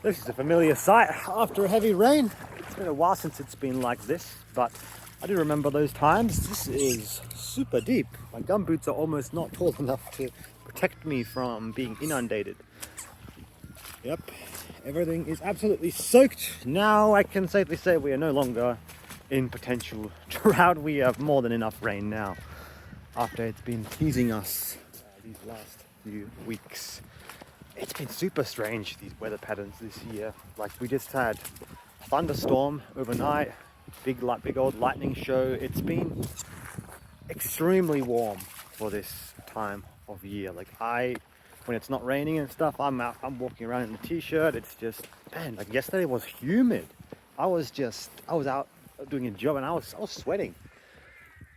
This is a familiar sight after a heavy rain. It's been a while since it's been like this, but I do remember those times. This is super deep. My gumboots are almost not tall enough to protect me from being inundated. Yep, everything is absolutely soaked. Now I can safely say we are no longer in potential drought. We have more than enough rain now after it's been teasing us these last few weeks. It's been super strange, these weather patterns this year. Like, we just had a thunderstorm overnight, big old lightning show. It's been extremely warm for this time of year. Like, when it's not raining and stuff, I'm walking around in a t-shirt. It's just, man, like yesterday was humid. I was out doing a job and I was sweating.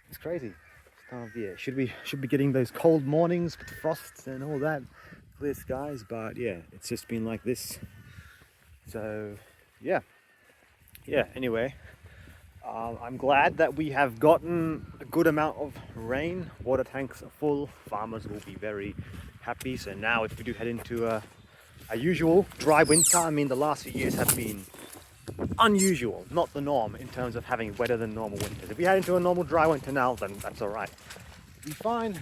It's crazy. This time of year. Should be getting those cold mornings with frosts and all that. Clear skies, but yeah, it's just been like this. So yeah, anyway, I'm glad that we have gotten a good amount of rain. Water tanks are full. Farmers will be very happy. So now if we do head into a usual dry winter, I mean, the last few years have been unusual, not the norm in terms of having wetter than normal winters. If we head into a normal dry winter now, then that's all right. Be fine.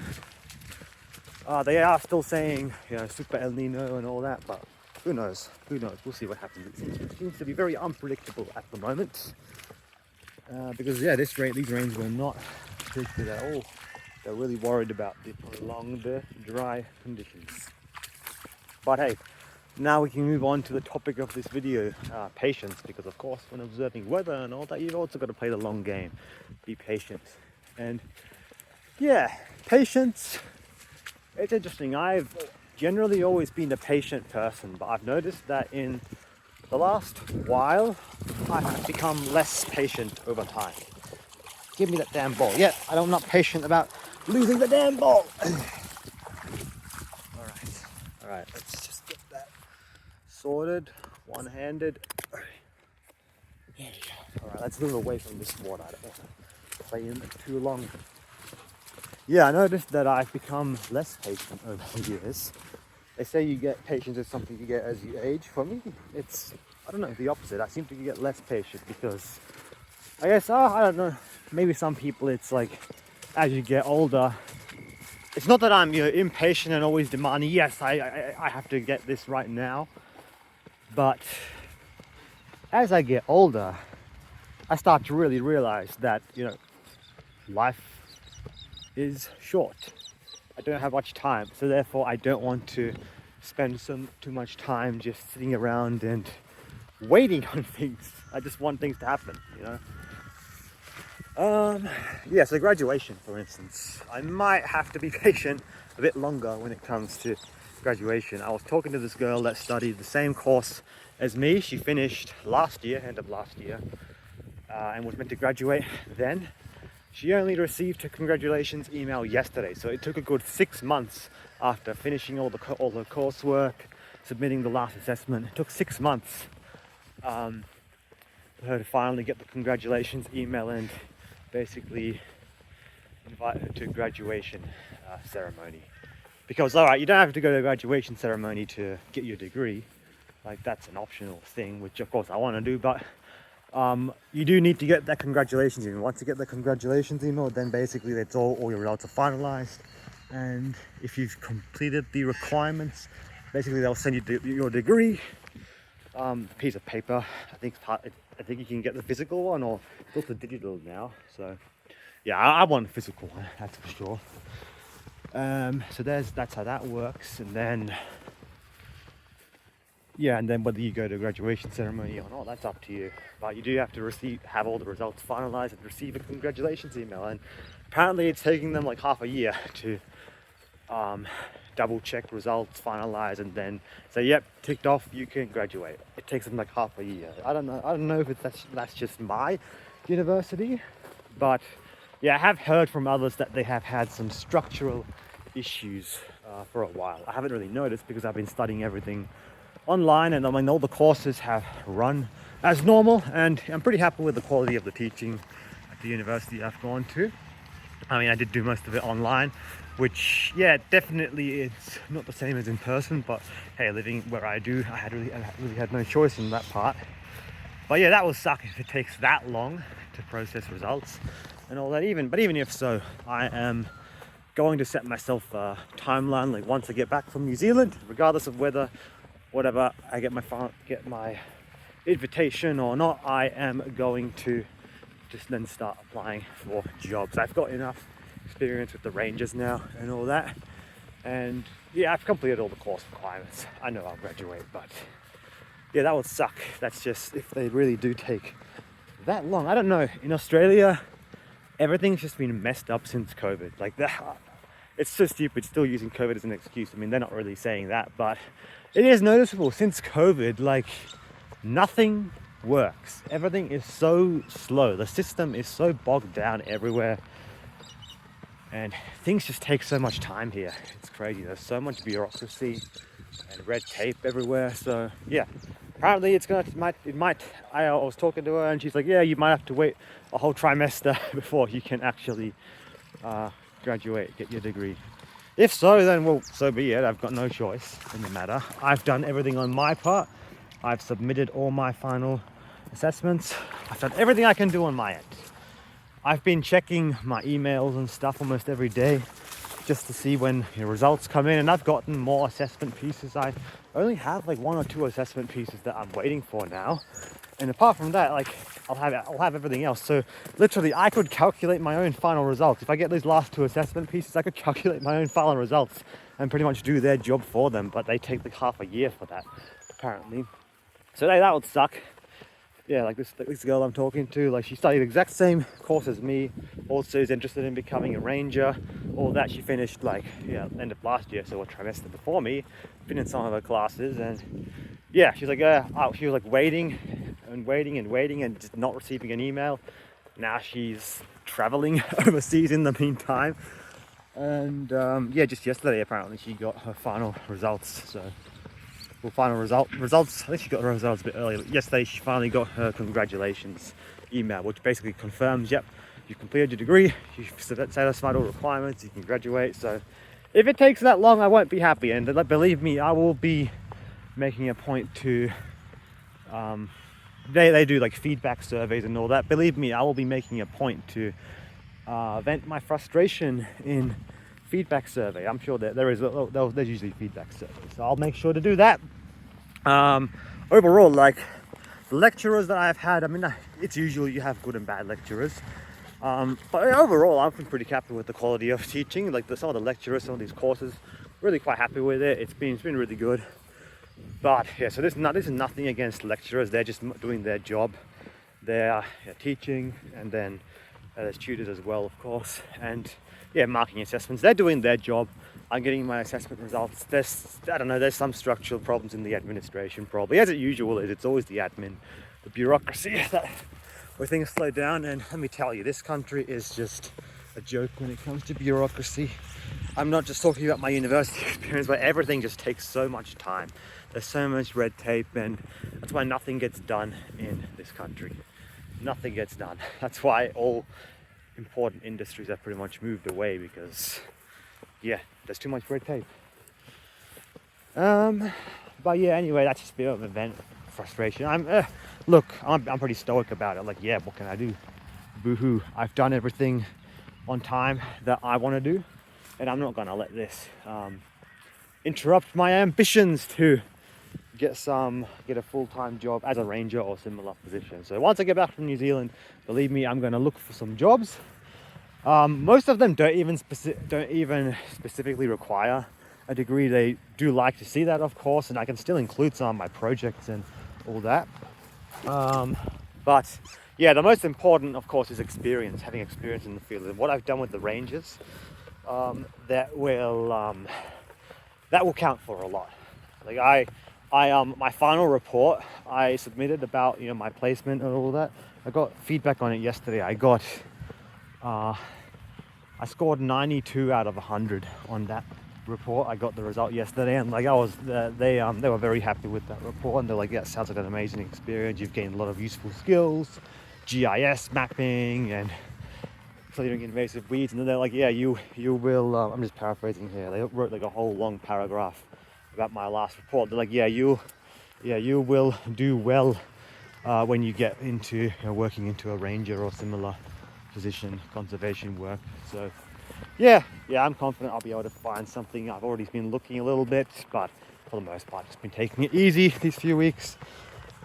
They are still saying, super El Nino and all that, but who knows? We'll see what happens. It seems to be very unpredictable at the moment. Because these rains were not predicted at all. They're really worried about the prolonged dry conditions. But hey, now we can move on to the topic of this video, patience, because of course when observing weather and all that, you've also got to play the long game. Be patient. And yeah, patience. It's interesting. I've generally always been a patient person, but I've noticed that in the last while, I have become less patient over time. Give me that damn ball. Yeah, I'm not patient about losing the damn ball. All right, let's just get that sorted, one-handed. There we go. All right, let's move away from this water. I don't want to play in it too long. Yeah, I noticed that I've become less patient over the years. They say patience is something you get as you age. For me, it's, I don't know, the opposite. I seem to get less patient because, I guess, I don't know, maybe some people it's like, as you get older, it's not that I'm impatient and always demanding, yes, I have to get this right now. But as I get older, I start to really realize that, life is short. I don't have much time, so therefore I don't want to spend too much time just sitting around and waiting on things. I just want things to happen, So graduation, for instance, I might have to be patient a bit longer when it comes to graduation. I was talking to this girl that studied the same course as me. She finished end of last year, and was meant to graduate then. She only received her congratulations email yesterday, so it took a good 6 months after finishing all her coursework, submitting the last assessment. It took 6 months for her to finally get the congratulations email and basically invite her to a graduation ceremony. Because, all right, you don't have to go to a graduation ceremony to get your degree. Like, that's an optional thing, which of course I want to do, but you do need to get that congratulations email. Once you get the congratulations email, then basically that's all your results are finalized. And if you've completed the requirements, basically they'll send you your degree, piece of paper. I think you can get the physical one, or it's also digital now. So yeah, I want a physical one, that's for sure. So that's how that works. And then whether you go to a graduation ceremony or not, that's up to you. But you do have to have all the results finalized and receive a congratulations email. And apparently it's taking them like half a year to double check results, finalize, and then say, yep, ticked off, you can graduate. It takes them like half a year. I don't know if that's just my university, but yeah, I have heard from others that they have had some structural issues for a while. I haven't really noticed because I've been studying everything online, and I mean all the courses have run as normal, and I'm pretty happy with the quality of the teaching at the university I've gone to. I mean, I did do most of it online, which, yeah, definitely it's not the same as in person, but hey, living where I do, I really had no choice in that part. But yeah, that will suck if it takes that long to process results and all that. Even if so, I am going to set myself a timeline, like once I get back from New Zealand, regardless of whatever I get my invitation or not, I am going to just then start applying for jobs. I've got enough experience with the Rangers now and all that, and yeah, I've completed all the course requirements. I know I'll graduate, but yeah, that would suck. That's just if they really do take that long. I don't know. In Australia, everything's just been messed up since COVID. Like that, it's so stupid still using COVID as an excuse. I mean, they're not really saying that, but it is noticeable since COVID. Like nothing works. Everything is so slow. The system is so bogged down everywhere, and things just take so much time here. It's crazy. There's so much bureaucracy and red tape everywhere. So yeah, apparently I was talking to her and she's like, yeah, you might have to wait a whole trimester before you can actually graduate, get your degree. If so, then well, so be it. I've got no choice in the matter. I've done everything on my part. I've submitted all my final assessments. I've done everything I can do on my end. I've been checking my emails and stuff almost every day just to see when your results come in, and I've gotten more assessment pieces. I only have like 1 or 2 assessment pieces that I'm waiting for now, and apart from that, like I'll have everything else. So literally I could calculate my own final results. If I get those last 2 assessment pieces, I could calculate my own final results and pretty much do their job for them, but they take like half a year for that apparently. So that would suck. Yeah, like this girl I'm talking to, like she studied the exact same course as me, also is interested in becoming a ranger. All that she finished like, yeah, end of last year, so a trimester before me, been in some of her classes, and yeah, she's like, she was like waiting and just not receiving an email. Now she's traveling overseas in the meantime, and yeah, just yesterday apparently she got her final results. So results. I think she got her results a bit earlier. But yesterday she finally got her congratulations email, which basically confirms, yep, you've completed your degree, you've satisfied all requirements, you can graduate. So if it takes that long, I won't be happy. And believe me, I will be making a point to, they do like feedback surveys and all that. Believe me, I will be making a point to vent my frustration in feedback survey. I'm sure that there's usually feedback surveys, so I'll make sure to do that. Overall, like the lecturers that I've had, I mean, it's usual you have good and bad lecturers, but overall I've been pretty happy with the quality of teaching. Like some of the lecturers, some of these courses, really quite happy with it. It's been really good. But yeah, so this is nothing against lecturers. They're just doing their job. They're teaching, and then there's tutors as well, of course, and yeah, marking assessments. They're doing their job. I'm getting my assessment results. There's some structural problems in the administration probably, as it usual is. It's always the admin, the bureaucracy where things slow down. And let me tell you, this country is just a joke when it comes to bureaucracy. I'm not just talking about my university experience, but everything just takes so much time. There's so much red tape, and that's why nothing gets done in this country. Nothing gets done. That's why all important industries have pretty much moved away, because yeah, there's too much red tape. But yeah, anyway, that's just a bit of an event frustration. I'm pretty stoic about it. Like, yeah, what can I do? Boo-hoo. I've done everything on time that I want to do, and I'm not gonna let this interrupt my ambitions to get a full-time job as a ranger or similar position. So once I get back from New Zealand, believe me, I'm going to look for some jobs. Most of them don't even specifically require a degree. They do like to see that, of course, and I can still include some of my projects and all that. But yeah, the most important, of course, is experience, having experience in the field. And what I've done with the Rangers, that will count for a lot. Like my final report I submitted about my placement and all that, I got feedback on it yesterday. I scored 92 out of 100 on that report. I got the result yesterday, and like they were very happy with that report, and they're like, yeah, it sounds like an amazing experience. You've gained a lot of useful skills, GIS mapping and clearing invasive weeds, and then they're like, yeah, you will. I'm just paraphrasing here. They wrote like a whole long paragraph about my last report. They're like, yeah, you will do well when you get into working into a ranger or similar position, conservation work. So yeah, I'm confident I'll be able to find something. I've already been looking a little bit, but for the most part, just been taking it easy these few weeks.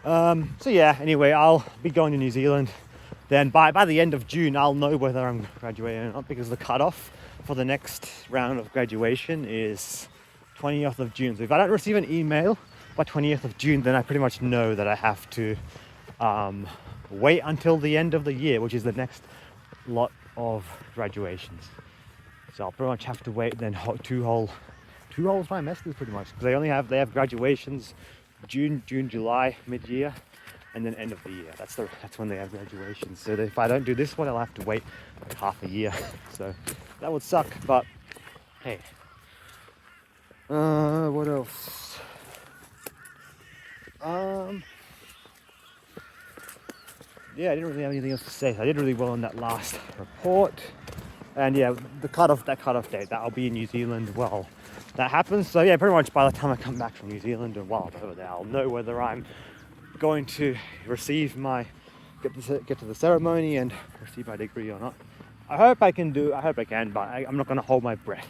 So yeah, anyway, I'll be going to New Zealand. Then by the end of June, I'll know whether I'm graduating or not, because the cutoff for the next round of graduation is 20th of June. So if I don't receive an email by 20th of June, then I pretty much know that I have to wait until the end of the year, which is the next lot of graduations. So I'll pretty much have to wait then two whole trimesters pretty much, because they have graduations June, July, mid-year, and then end of the year. That's when they have graduations. So if I don't do this one, I'll have to wait like half a year. So that would suck, but hey. What else? Yeah, I didn't really have anything else to say. I did really well on that last report. And yeah, that cutoff date, that'll be in New Zealand. Well, that happens. So yeah, pretty much by the time I come back from New Zealand and while I'm over there, I'll know whether I'm going to receive get to the ceremony and receive my degree or not. I hope I can, but I'm not going to hold my breath,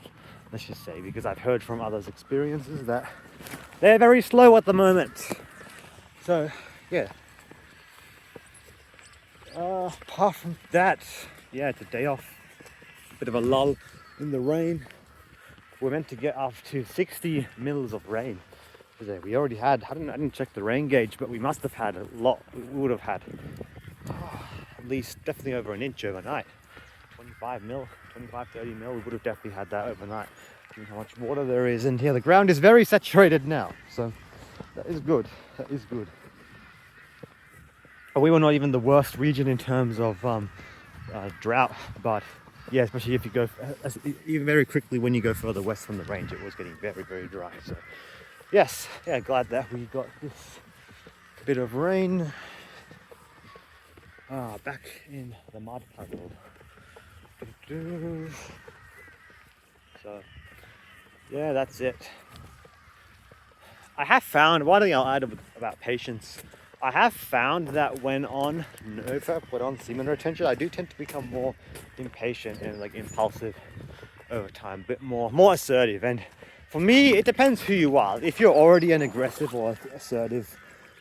let's just say, because I've heard from others' experiences that they're very slow at the moment. So yeah. Apart from that, yeah, it's a day off. Bit of a lull in the rain. We're meant to get up to 60 mils of rain today. We already had, I didn't check the rain gauge, but we must have had a lot. We would have had at least definitely over an inch overnight. 25, 30 mil, we would have definitely had that overnight, given how much water there is. And here the ground is very saturated now, so that is good. We were not even the worst region in terms of drought, but yeah, especially if you go even very quickly when you go further west from the range, it was getting very, very dry. So yes, yeah, glad that we got this bit of rain. Back in the mud puddle. So yeah, that's it. I have found one thing I'll add about patience. I have found that when on NoFap, when on semen retention, I do tend to become more impatient and like impulsive over time, a bit more assertive. And for me, it depends who you are. If you're already an aggressive or assertive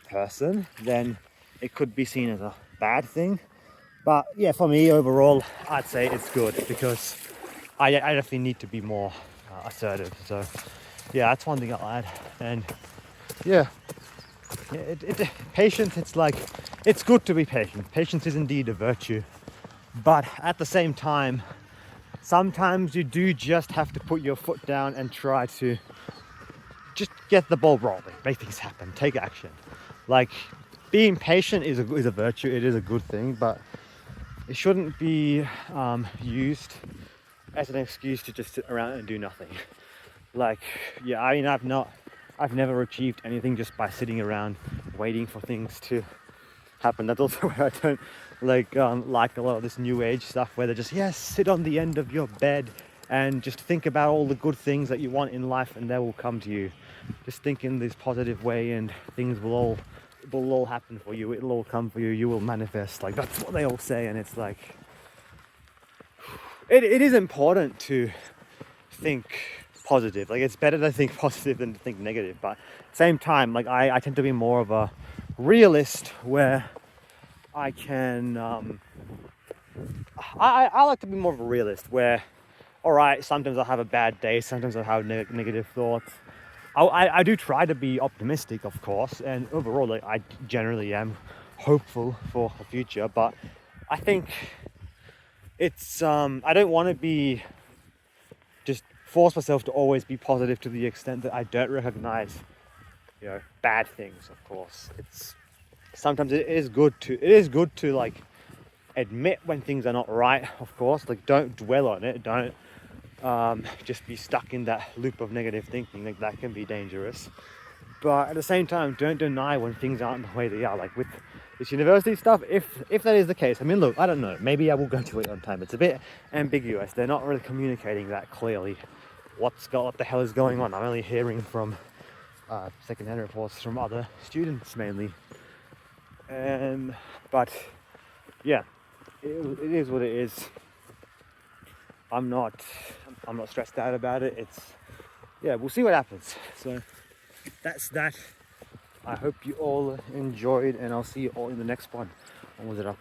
person, then it could be seen as a bad thing. But yeah, for me overall, I'd say it's good, because I definitely need to be more assertive. So yeah, that's one thing I'll add. And yeah. Patience, it's like, it's good to be patient. Patience is indeed a virtue. But at the same time, sometimes you do just have to put your foot down and try to just get the ball rolling, make things happen, take action. Like, being patient is a virtue, it is a good thing, but it shouldn't be used as an excuse to just sit around and do nothing. Like, yeah, I mean, I've never achieved anything just by sitting around waiting for things to happen. That's also where I don't like a lot of this new age stuff where they're just, yes, sit on the end of your bed and just think about all the good things that you want in life and they will come to you. Just think in this positive way and things will all happen for you. It'll all come for you. You will manifest. Like, that's what they all say. And it's like, it is important to think positive. Like, it's better to think positive than to think negative, but at the same time, like, I tend to be more of a realist where I can I like to be more of a realist where, all right, sometimes I'll have a bad day, sometimes I'll have negative thoughts. I do try to be optimistic, of course, and overall, like, I generally am hopeful for the future, but I think it's I don't want to be just force myself to always be positive to the extent that I don't recognize, bad things. Of course, sometimes it is good to like admit when things are not right. Of course, like, don't dwell on it. Don't just be stuck in that loop of negative thinking. Like, that can be dangerous. But at the same time, don't deny when things aren't the way they are. Like with this university stuff, if that is the case, I mean, look, I don't know. Maybe I will go to it on time. It's a bit ambiguous. They're not really communicating that clearly. What the hell is going on? I'm only hearing from secondhand reports from other students mainly. But yeah, it is what it is. I'm not stressed out about it. Yeah, we'll see what happens. So that's that. I hope you all enjoyed, and I'll see you all in the next one. When was it up?